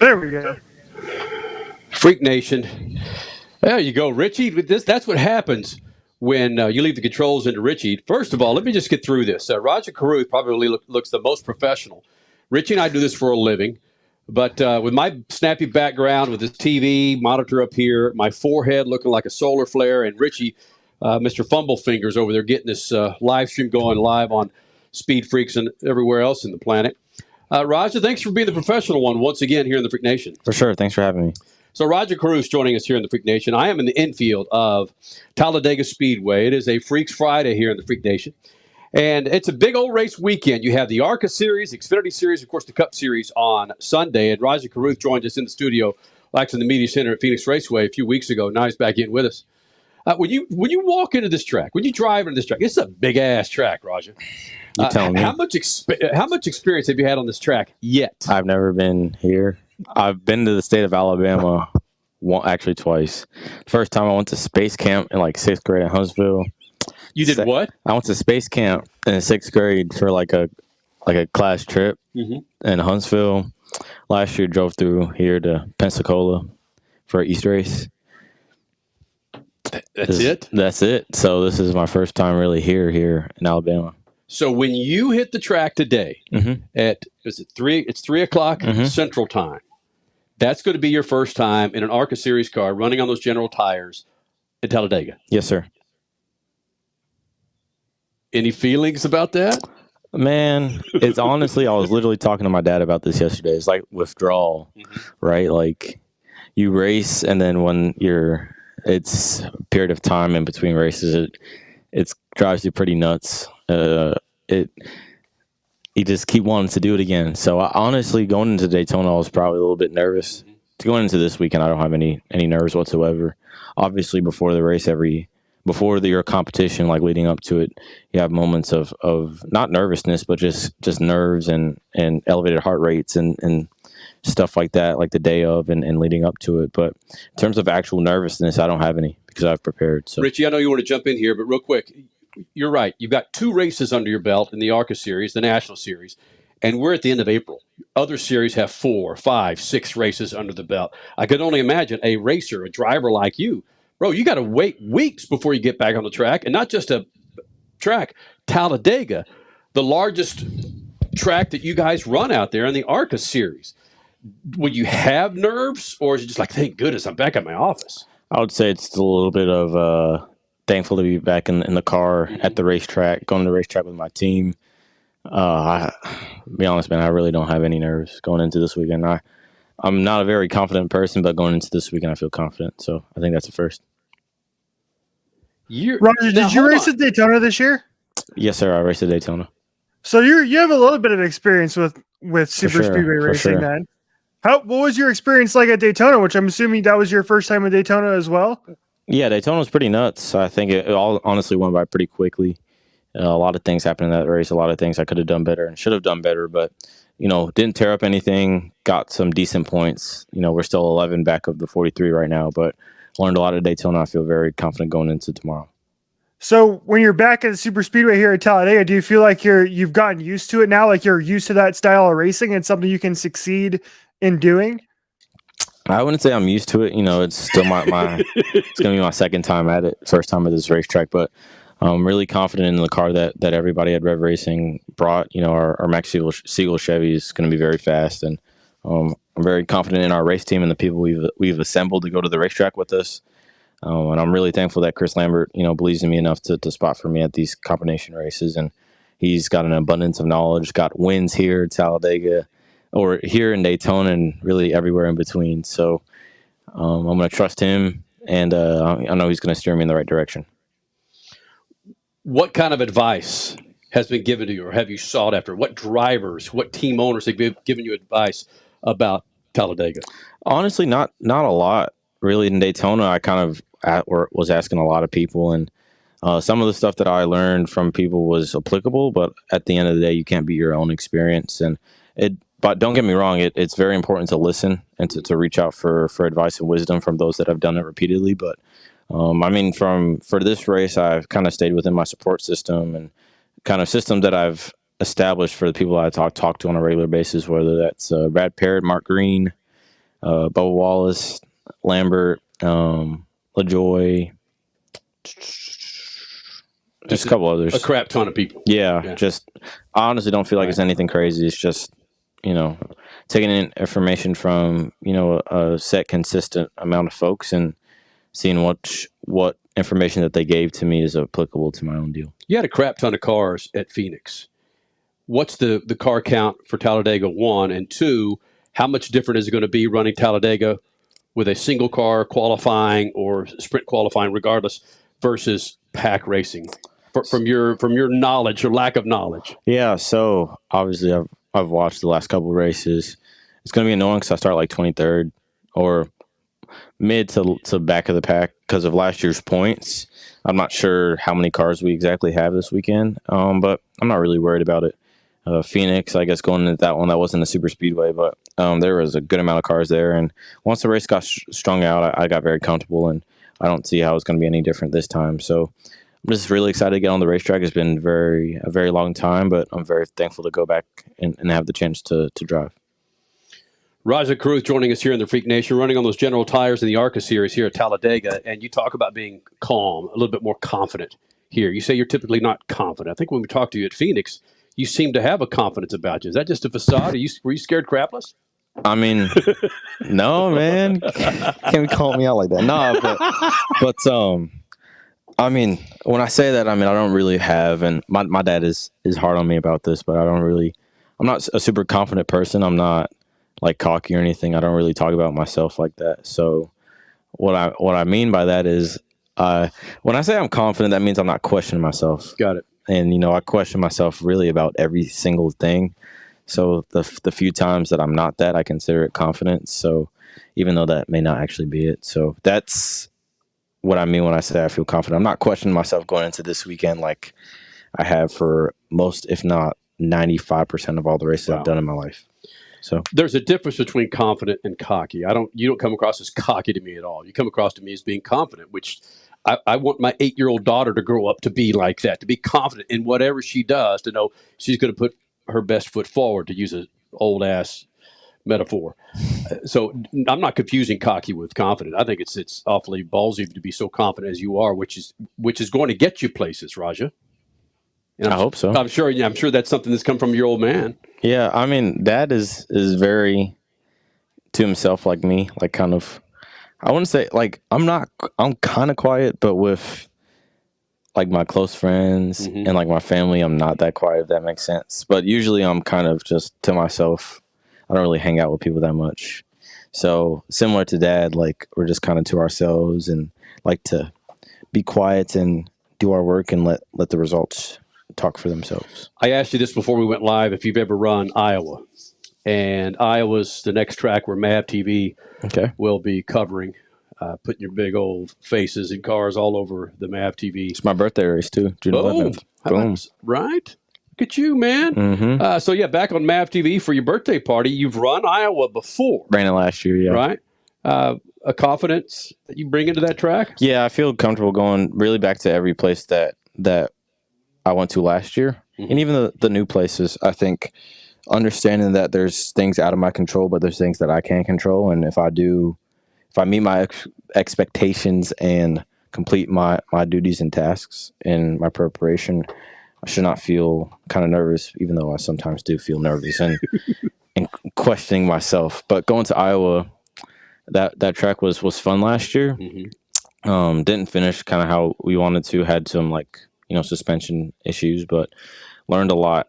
There we go. Freak Nation. There you go, Richie. That's what happens when you leave the controls into Richie. First of all, let me just get through this. Rajah Caruth probably looks the most professional. Richie and I do this for a living. But with my snappy background, with this TV monitor up here, my forehead looking like a solar flare, and Richie, Mr. Fumble Fingers over there getting this live stream going live on Speed Freaks and everywhere else in the planet. Rajah, thanks for being the professional one once again here in the Freak Nation. For sure. Thanks for having me. So Rajah Caruth joining us here in the Freak Nation. I am in the infield of Talladega Speedway. It is a Freaks Friday here in the Freak Nation. And it's a big old race weekend. You have the ARCA Series, Xfinity Series, of course, the Cup Series on Sunday. And Rajah Caruth joined us in the studio, actually in the Media Center at Phoenix Raceway a few weeks ago. Now he's back in with us. When you walk into this track, when you drive into this track, it's a big-ass track, Rajah. You tell me. How much experience have you had on this track yet? I've never been here. I've been to the state of Alabama actually twice. First time I went to space camp in like 6th grade at Huntsville. You did what? I went to space camp in 6th grade for like a class trip in Huntsville. Last year, drove through here to Pensacola for an East race. That's it. So this is my first time really here in Alabama. So when you hit the track today at is it 3? It's 3 o'clock Central Time. That's going to be your first time in an ARCA Series car running on those General tires at Talladega. Yes, sir. Any feelings about that? Man, it's honestly, I was literally talking to my dad about this yesterday. It's like withdrawal, right? Like you race, and then when it's a period of time in between races, it drives you pretty nuts. You just keep wanting to do it again. So honestly, going into Daytona, I was probably a little bit nervous. Going into this weekend, I don't have any nerves whatsoever. Obviously, before the race, before your competition, like leading up to it, you have moments of not nervousness, but just nerves and elevated heart rates and stuff like that, like the day of and leading up to it. But in terms of actual nervousness, I don't have any because I've prepared. So, Richie, I know you want to jump in here, but real quick, you're right. You've got 2 races under your belt in the ARCA Series, the National Series, and we're at the end of April. Other series have 4, 5, 6 races under the belt. I could only imagine a racer, a driver like you, bro, you got to wait weeks before you get back on the track, and not just a track, Talladega, the largest track that you guys run out there in the ARCA Series. Will you have nerves, or is it just like, thank goodness I'm back at my office? I would say it's a little bit of thankful to be back in the car at the racetrack, going to the racetrack with my team. To be honest, man, I really don't have any nerves going into this weekend. I'm not a very confident person, but going into this weekend, I feel confident. So I think that's the first. Rajah, did you race at Daytona this year? Yes, sir. I raced at Daytona. So you have a little bit of experience with super speedway racing, then. What was your experience like at Daytona, which I'm assuming that was your first time at Daytona as well? Yeah, Daytona was pretty nuts. I think it all honestly went by pretty quickly. A lot of things happened in that race. A lot of things I could have done better and should have done better, but didn't tear up anything. Got some decent points. We're still 11 back of the 43 right now, but learned a lot at Daytona. I feel very confident going into tomorrow. So when you're back at the super speedway here at Talladega, do you feel like you've gotten used to it now? Like you're used to that style of racing and something you can succeed in doing? I wouldn't say I'm used to it. It's still my it's going to be my second time at it, first time at this racetrack, but I'm really confident in the car that everybody at Rev Racing brought. Our Max Siegel Chevy is going to be very fast, and I'm very confident in our race team and the people we've assembled to go to the racetrack with us. And I'm really thankful that Chris Lambert, believes in me enough to spot for me at these combination races, and he's got an abundance of knowledge, got wins here at Talladega, or here in Daytona, and really everywhere in between. So I'm going to trust him, and I know he's going to steer me in the right direction. What kind of advice has been given to you, or have you sought after? What drivers, what team owners have given you advice about Talladega? Honestly, not a lot. Really, in Daytona, I kind of was asking a lot of people, and some of the stuff that I learned from people was applicable, but at the end of the day, you can't beat your own experience. But don't get me wrong, it's very important to listen and to reach out for advice and wisdom from those that have done it repeatedly. But for this race, I've kind of stayed within my support system and kind of system that I've established for the people I talk to on a regular basis, whether that's Brad Parrott, Mark Green, Bubba Wallace, Lambert, LaJoy, just a couple others. A crap ton of people. Yeah, just I honestly don't feel like it's anything crazy. It's just, taking in information from, a set consistent amount of folks and seeing what information that they gave to me is applicable to my own deal. You had a crap ton of cars at Phoenix. What's the car count for Talladega, 1, and 2? How much different is it going to be running Talladega with a single car qualifying or sprint qualifying, regardless, versus pack racing? From your knowledge or lack of knowledge. Yeah, so obviously I've watched the last couple of races. It's going to be annoying because I start like 23rd or mid to back of the pack because of last year's points. I'm not sure how many cars we exactly have this weekend, but I'm not really worried about it. Phoenix, I guess going into that one, that wasn't a super speedway, but there was a good amount of cars there. And once the race got strung out, I got very comfortable, and I don't see how it's going to be any different this time. So I'm just really excited to get on the racetrack. It's been a very long time, but I'm very thankful to go back and have the chance to drive. Rajah Caruth joining us here in the Freak Nation, running on those General Tires in the ARCA Series here at Talladega. And you talk about being calm, a little bit more confident here. You say you're typically not confident. I think when we talked to you at Phoenix, you seem to have a confidence about you. Is that just a facade? Were you scared crapless? I mean, no, man. Can't call me out like that. No, but I mean, when I say that, I don't really have, and my dad is hard on me about this, but I'm not a super confident person. I'm not like cocky or anything. I don't really talk about myself like that. So what I mean by that is, when I say I'm confident, that means I'm not questioning myself. Got it. And, I question myself really about every single thing. So the few times that I'm not that, I consider it confidence. So even though that may not actually be it. So that's what I mean when I say I feel confident. I'm not questioning myself going into this weekend like I have for most, if not 95% of all the races I've done in my life. So there's a difference between confident and cocky. You don't come across as cocky to me at all. You come across to me as being confident, which I want my 8-year-old daughter to grow up to be like that, to be confident in whatever she does, to know she's going to put her best foot forward, to use an old ass metaphor. So I'm not confusing cocky with confident. I think it's awfully ballsy to be so confident as you are, which is going to get you places, Rajah. And I hope so. I'm sure that's something that's come from your old man. Yeah, Dad is very to himself like me, like kind of. I wouldn't say like I'm kind of quiet, but with like my close friends and like my family, I'm not that quiet, if that makes sense. But usually I'm kind of just to myself. I don't really hang out with people that much. So similar to Dad, like we're just kind of to ourselves and like to be quiet and do our work and let the results talk for themselves. I asked you this before we went live, if you've ever run Iowa. And Iowa's the next track where MAV TV will be covering, putting your big old faces in cars all over the MAV TV. It's my birthday race, too. June 11th. Boom. Right? Look at you, man. Mm-hmm. So, back on MAV TV for your birthday party. You've run Iowa before. Ran it last year, yeah. Right? A confidence that you bring into that track? Yeah, I feel comfortable going really back to every place that I went to last year. And even the new places, I think understanding that there's things out of my control, but there's things that I can control. And if I meet my expectations and complete my duties and tasks in my preparation, I should not feel kind of nervous, even though I sometimes do feel nervous and questioning myself. But going to Iowa, that track was fun last year. Didn't finish kind of how we wanted to, had some suspension issues, but learned a lot.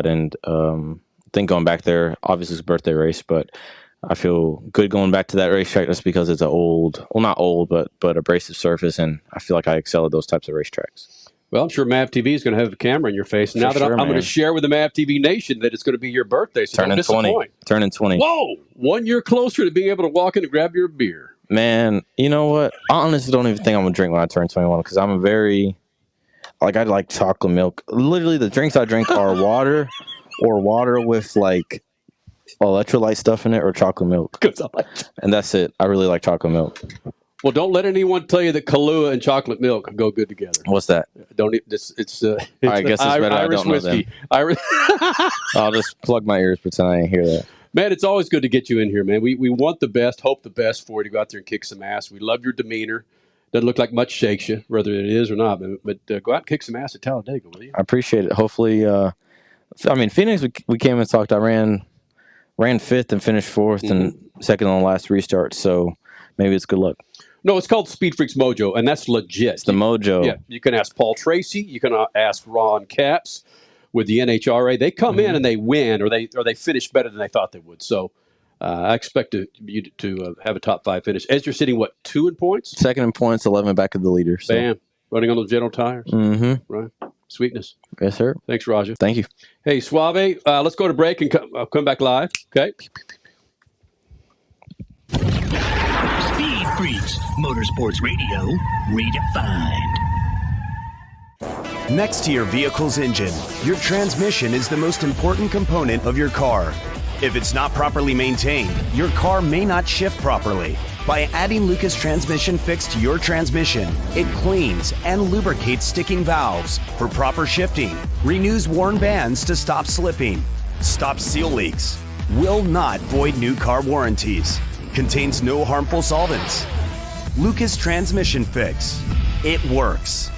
And I think going back there, obviously it's a birthday race, but I feel good going back to that racetrack just because it's not old, but abrasive surface, and I feel like I excel at those types of racetracks. Well, I'm sure MAV TV is going to have a camera in your face. Now that I'm going to share with the MAV TV Nation that it's going to be your birthday, so don't disappoint. Turning 20. Whoa! 1 year closer to being able to walk in and grab your beer. Man, you know what? I honestly don't even think I'm going to drink when I turn 21 because I'm I like chocolate milk. Literally, the drinks I drink are water or water with like electrolyte stuff in it or chocolate milk. And that's it. I really like chocolate milk. Well, don't let anyone tell you that Kahlua and chocolate milk go good together. What's that? Don't eat this. It's I guess it's better. Irish I don't know whiskey. I'll just plug my ears, pretend I didn't hear that. Man, it's always good to get you in here, man. We want the best, hope the best for you to go out there and kick some ass. We love your demeanor. Doesn't look like much shakes you, whether it is or not. But go out and kick some ass at Talladega, will you? I appreciate it. Hopefully, Phoenix, we came and talked. I ran fifth and finished fourth and second on the last restart. So maybe it's good luck. No, it's called Speed Freaks Mojo, and that's legit. It's the mojo. Yeah, you can ask Paul Tracy. You can ask Ron Capps with the NHRA. They come in and they win, or they finish better than they thought they would. So I expect you to have a top 5 finish. As you're sitting, 2 in points? Second in points, 11 back of the leader. So. Bam. Running on those General tires. Mm-hmm. Right. Sweetness. Yes, sir. Thanks, Rajah. Thank you. Hey, Suave, let's go to break and come back live. Okay. Speed Freaks, Motorsports Radio, redefined. Next to your vehicle's engine, your transmission is the most important component of your car. If it's not properly maintained, your car may not shift properly. By adding Lucas Transmission Fix to your transmission, it cleans and lubricates sticking valves for proper shifting, renews worn bands to stop slipping, stops seal leaks, will not void new car warranties, contains no harmful solvents. Lucas Transmission Fix. It works.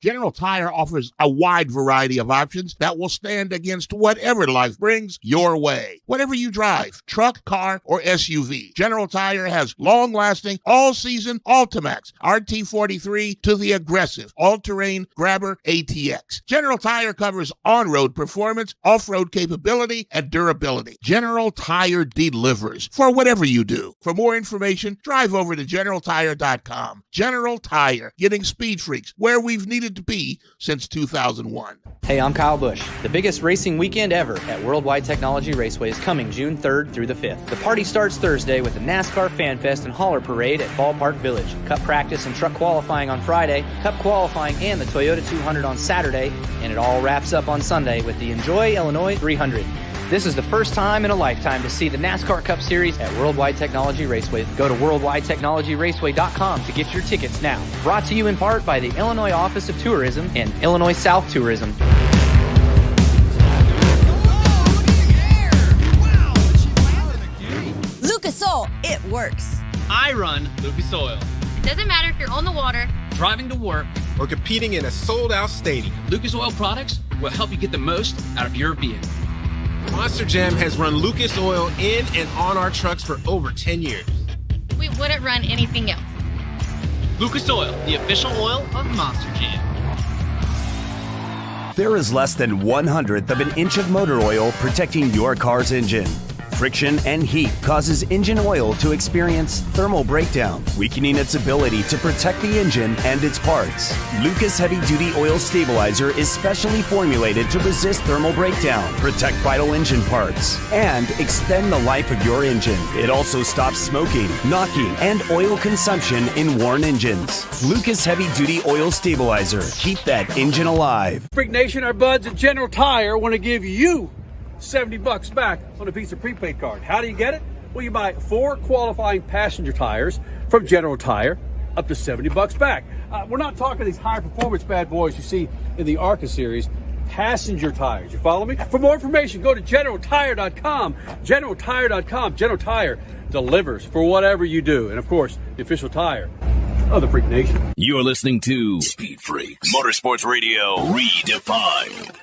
General Tire offers a wide variety of options that will stand against whatever life brings your way. Whatever you drive, truck, car, or SUV, General Tire has long-lasting, all-season Ultimax RT43 to the aggressive all-terrain Grabber ATX. General Tire covers on-road performance, off-road capability, and durability. General Tire delivers for whatever you do. For more information, drive over to GeneralTire.com. General Tire, getting Speed Freaks where we've needed to be since 2001. Hey, I'm Kyle Busch. The biggest racing weekend ever at Worldwide Technology Raceway is coming June 3rd through the 5th. The party starts Thursday with the NASCAR Fan Fest and Hauler Parade at Ballpark Village. Cup practice and truck qualifying on Friday, Cup qualifying and the Toyota 200 on Saturday, and it all wraps up on Sunday with the Enjoy Illinois 300. This is the first time in a lifetime to see the NASCAR Cup Series at Worldwide Technology Raceway. Go to worldwidetechnologyraceway.com to get your tickets now. Brought to you in part by the Illinois Office of Tourism and Illinois South Tourism. Lucas Oil, it works. I run Lucas Oil. It doesn't matter if you're on the water, driving to work, or competing in a sold-out stadium. Lucas Oil products will help you get the most out of your vehicle. Monster Jam has run Lucas Oil in and on our trucks for over 10 years. We wouldn't run anything else. Lucas Oil, the official oil of Monster Jam. There is less than 1/100th of an inch of motor oil protecting your car's engine. Friction and heat causes engine oil to experience thermal breakdown, weakening its ability to protect the engine and its parts. Lucas Heavy Duty Oil Stabilizer is specially formulated to resist thermal breakdown, protect vital engine parts, and extend the life of your engine. It also stops smoking, knocking, and oil consumption in worn engines. Lucas Heavy Duty Oil Stabilizer. Keep that engine alive. Freak Nation, our buds at General Tire want to give you $70 back on a Visa prepaid card. How do you get it? Well, you buy 4 qualifying passenger tires from General Tire, up to $70 back. We're not talking these high performance bad boys you see in the ARCA Series. Passenger tires. You follow me? For more information, go to GeneralTire.com. GeneralTire.com. General Tire delivers for whatever you do. And of course, the official tire of the Freak Nation. You're listening to Speed Freaks, Motorsports Radio redefined.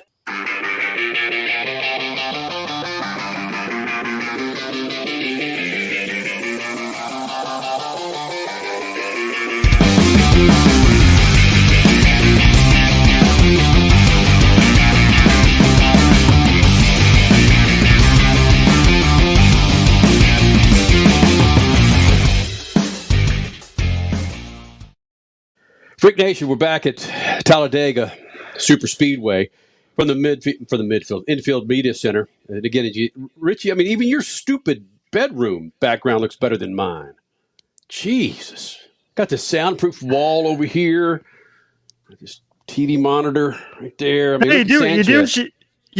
Freak Nation, we're back at Talladega Superspeedway from the infield media center. And again, Richie, I mean, even your stupid bedroom background looks better than mine. Jesus, got this soundproof wall over here, this TV monitor right there. I mean, hey, you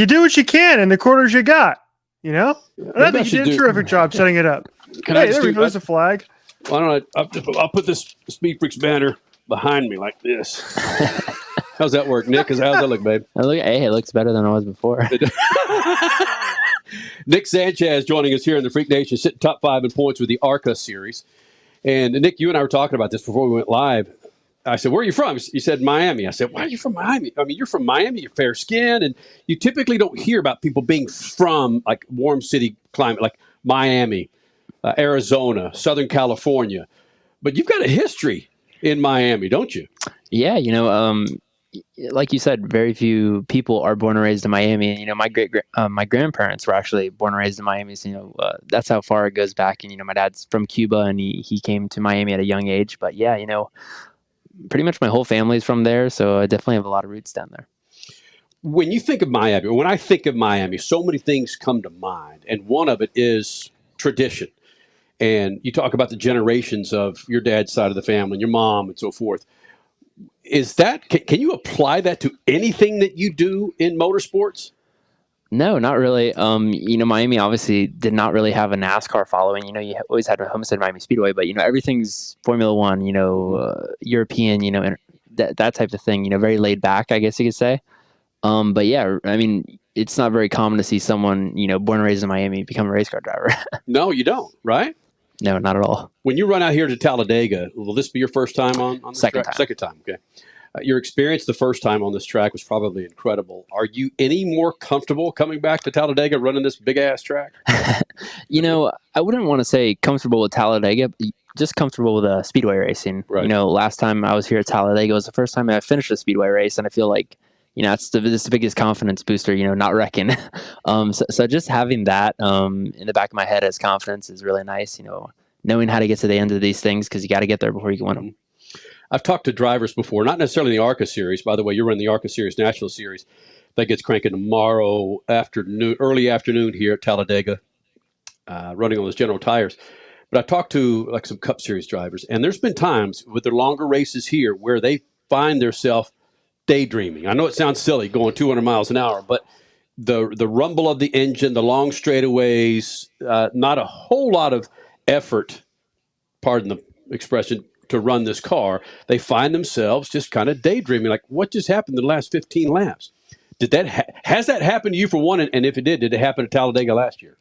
do what you can in the quarters you got. You know, I think you did a terrific job setting it up. There's a flag. Why don't I'll put this Speed Freaks banner behind me like this. How's that work, Nick? How's that look, babe? It looks better than it was before. Nick Sanchez joining us here in the Freak Nation, sitting top 5 in points with the ARCA Series. And Nick, you and I were talking about this before we went live. I said, where are you from? He said, Miami. I said, why are you from Miami? I mean, you're from Miami, you're fair skinned, and you typically don't hear about people being from like warm city climate, like Miami, Arizona, Southern California. But you've got a history in Miami, don't you? Yeah, like you said, very few people are born and raised in Miami. And, my grandparents were actually born and raised in Miami. So, that's how far it goes back. And, my dad's from Cuba and he came to Miami at a young age. But yeah, pretty much my whole family's from there. So I definitely have a lot of roots down there. When you think of Miami, when I think of Miami, so many things come to mind. And one of it is tradition. And you talk about the generations of your dad's side of the family and your mom and so forth. Is that, can you apply that to anything that you do in motorsports? No, not really. Miami obviously did not really have a NASCAR following. You always had a Homestead Miami Speedway, but everything's Formula One. European. And that type of thing. Very laid back, I guess you could say. But yeah, I mean, it's not very common to see someone born and raised in Miami become a race car driver. No, you don't, right? No, not at all. When you run out here to Talladega, will this be your first time on this track? Second time. Okay. Your experience the first time on this track was probably incredible. Are you any more comfortable coming back to Talladega running this big-ass track? I wouldn't want to say comfortable with Talladega, but just comfortable with Speedway racing. Right. Last time I was here at Talladega was the first time I finished a Speedway race, and I feel like, it's the biggest confidence booster, not wrecking. So just having that in the back of my head as confidence is really nice, knowing how to get to the end of these things because you got to get there before you can win them. I've talked to drivers before, not necessarily in the ARCA Series. By the way, you're running the ARCA Series National Series. That gets cranking tomorrow afternoon, early afternoon here at Talladega, running on those General tires. But I talked to like some Cup Series drivers, and there's been times with their longer races here where they find themselves daydreaming. I know it sounds silly going 200 miles an hour, but the rumble of the engine, the long straightaways, not a whole lot of effort, pardon the expression, to run this car. They find themselves just kind of daydreaming, like what just happened in the last 15 laps? Has that happened to you for one? And if it did it happen at Talladega last year?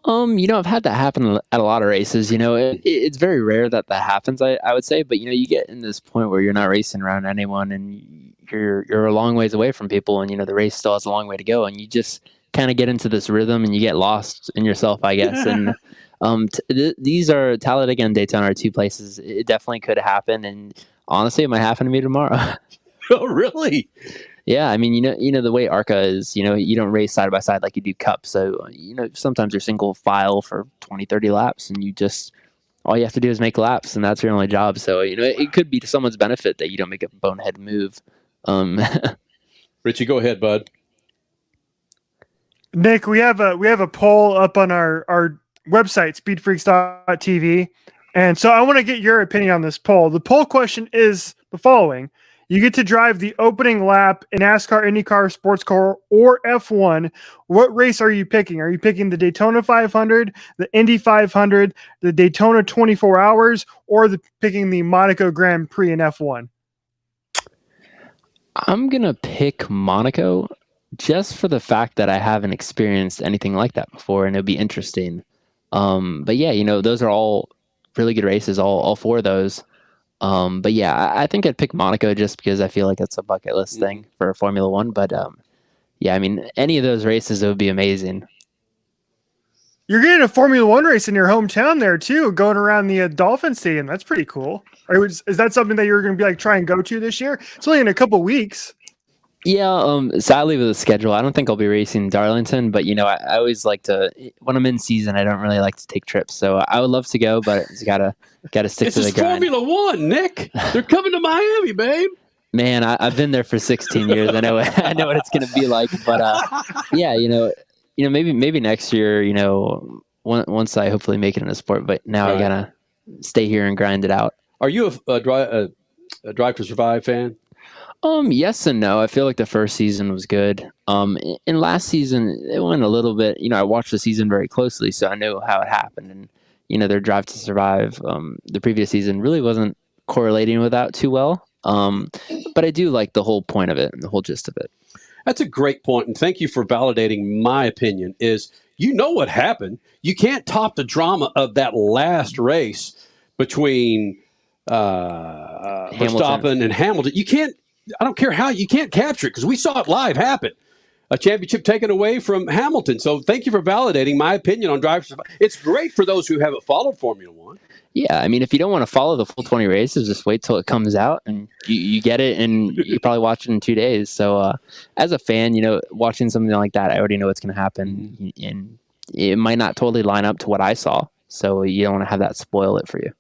I've had that happen at a lot of races. It's very rare that happens, I would say. But, you get in this point where you're not racing around anyone and you're a long ways away from people and, the race still has a long way to go. And you just kind of get into this rhythm and you get lost in yourself, I guess. And these are Talladega and Daytona are two places it definitely could happen. And honestly, it might happen to me tomorrow. Oh, really? Yeah, I mean, the way ARCA is, you don't race side by side like you do Cup. So, sometimes you're single file for 20, 30 laps and all you have to do is make laps and that's your only job. So, it could be to someone's benefit that you don't make a bonehead move. Richie, go ahead, bud. Nick, we have a poll up on our website, speedfreaks.tv. And so I want to get your opinion on this poll. The poll question is the following. You get to drive the opening lap in NASCAR, IndyCar, Sports Car, or F1. What race are you picking? Are you picking the Daytona 500, the Indy 500, the Daytona 24 Hours, or picking the Monaco Grand Prix in F1? I'm going to pick Monaco just for the fact that I haven't experienced anything like that before, and it'll be interesting. But yeah, those are all really good races, all four of those. But yeah, I think I'd pick Monaco just because I feel like it's a bucket list thing for Formula One. But yeah, I mean, any of those races, it would be amazing. You're getting a Formula One race in your hometown there too, going around the Dolphin Stadium. That's pretty cool. Is that something that you're going to be like try and go to this year? It's only in a couple weeks. Yeah, sadly with the schedule, I don't think I'll be racing Darlington, but I always like to, when I'm in season, I don't really like to take trips. So I would love to go, but it's gotta stick to the grind. Formula One, Nick. They're coming to Miami, babe. Man, I've been there for 16 years. I know what it's gonna be like. But yeah, maybe next year, once I hopefully make it in a sport. But now I gotta stay here and grind it out. Are you a Drive to Survive fan? Yes and no. I feel like the first season was good. In last season, it went a little bit, I watched the season very closely, so I knew how it happened. And, their Drive to Survive, the previous season really wasn't correlating with that too well. But I do like the whole point of it and the whole gist of it. That's a great point, and thank you for validating my opinion. Is you know what happened. You can't top the drama of that last race between Verstappen and Hamilton. You can't. I don't care how you can't capture it because we saw it live happen. A championship taken away from Hamilton. So thank you for validating my opinion on drivers. It's great for those who haven't followed Formula One. Yeah, I mean, if you don't want to follow the full 20 races, just wait till it comes out and you get it, and you probably watch it in 2 days. So as a fan, watching something like that, I already know what's going to happen, and it might not totally line up to what I saw. So you don't want to have that spoil it for you.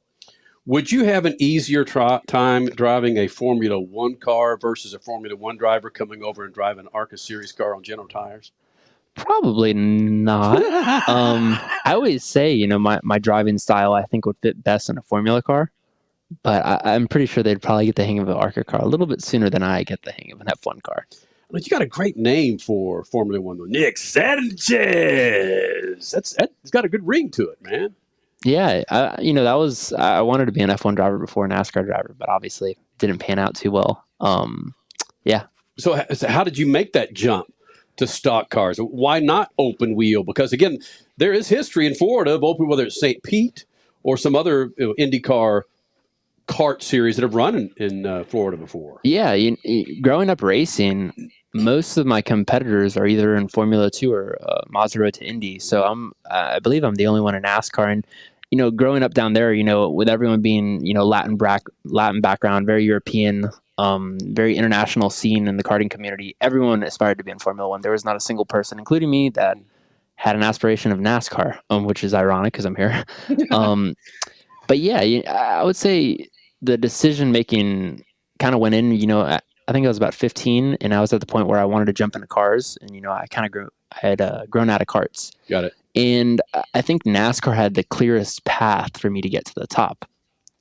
Would you have an easier time driving a Formula One car versus a Formula One driver coming over and driving an ARCA Series car on General Tires? Probably not. I always say, my driving style I think would fit best in a Formula car, but I'm pretty sure they'd probably get the hang of an ARCA car a little bit sooner than I get the hang of an F1 car. But you got a great name for Formula One, though. Nick Sanchez. It's got a good ring to it, man. Yeah, I wanted to be an F1 driver before a NASCAR driver, but obviously it didn't pan out too well. Yeah. So how did you make that jump to stock cars? Why not open wheel? Because, again, there is history in Florida of open, whether it's St. Pete or some other IndyCar kart series that have run in Florida before. Yeah, growing up racing, most of my competitors are either in Formula 2 or Mazda Road to Indy. So I believe I'm the only one in NASCAR. And, growing up down there, with everyone being, Latin background, very European, very international scene in the karting community, everyone aspired to be in Formula One. There was not a single person, including me, that had an aspiration of NASCAR, which is ironic because I'm here. But yeah, I would say the decision making kind of went in, I think I was about 15 and I was at the point where I wanted to jump into cars, and, I had grown out of karts. Got it. And I think NASCAR had the clearest path for me to get to the top.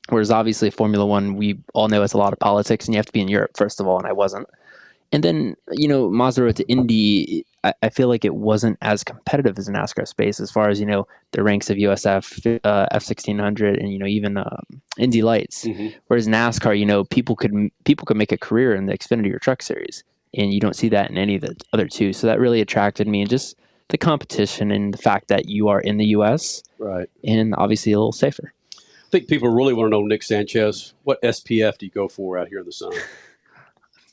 Whereas obviously Formula One, we all know it's a lot of politics and you have to be in Europe, first of all, and I wasn't. And then, Mazda Road to Indy, I feel like it wasn't as competitive as the NASCAR space as far as, the ranks of USF, F1600, and, even Indy Lights. Mm-hmm. Whereas NASCAR, people could make a career in the Xfinity or Truck Series, and you don't see that in any of the other two. So that really attracted me, and just the competition and the fact that you are in the U.S. Right, and obviously a little safer. I think people really want to know, Nick Sanchez, what SPF do you go for out here in the sun?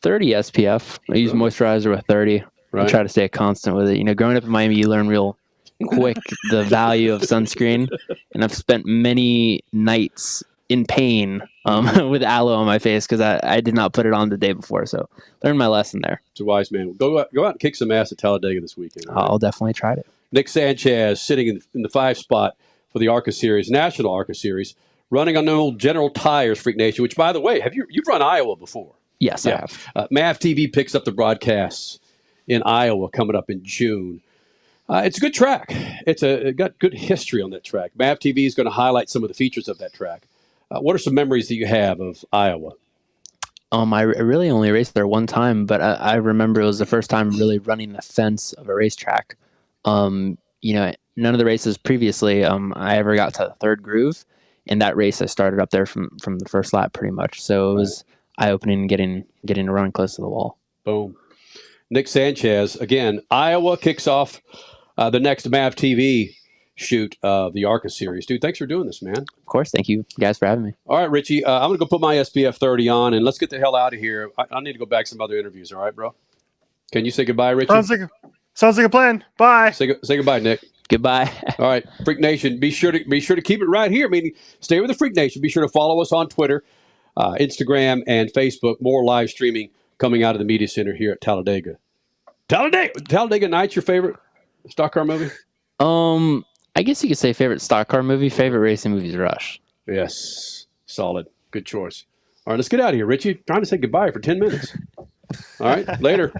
30 SPF. I use moisturizer with 30. Right. I try to stay constant with it. Growing up in Miami, you learn real quick the value of sunscreen, and I've spent many nights in pain with aloe on my face because I did not put it on the day before. So learned my lesson there. It's a wise man. Go out and kick some ass at Talladega this weekend. Right? I'll definitely try it. Nick Sanchez sitting in the 5 spot for the ARCA Series, National ARCA Series, running on the old General Tires, Freak Nation, which, by the way, you've run Iowa before? Yes, I have. MAV TV picks up the broadcasts in Iowa coming up in June. It's a good track. It got good history on that track. MAV TV is going to highlight some of the features of that track. What are some memories that you have of Iowa? I really only raced there one time, but I remember it was the first time really running the fence of a racetrack. None of the races previously, I ever got to the third groove. In that race, I started up there from the first lap pretty much. So it was eye-opening, getting to run close to the wall. Boom. Nick Sanchez, again, Iowa kicks off the next MAV TV shoot of the ARCA Series. Dude, thanks for doing this, man. Of course. Thank you guys for having me. All right, Richie, I'm going to go put my SPF 30 on, and let's get the hell out of here. I need to go back to some other interviews, all right, bro? Can you say goodbye, Richie? Sounds like a plan. Bye. Say goodbye, Nick. Goodbye. All right, Freak Nation, be sure to keep it right here. Stay with the Freak Nation. Be sure to follow us on Twitter, Instagram, and Facebook. More live streaming coming out of the media center here at Talladega. Talladega Night's your favorite stock car movie? I guess you could say favorite stock car movie. Favorite racing movie is Rush. Yes, solid, good choice. All right, let's get out of here, Richie. Trying to say goodbye for 10 minutes. All right, later.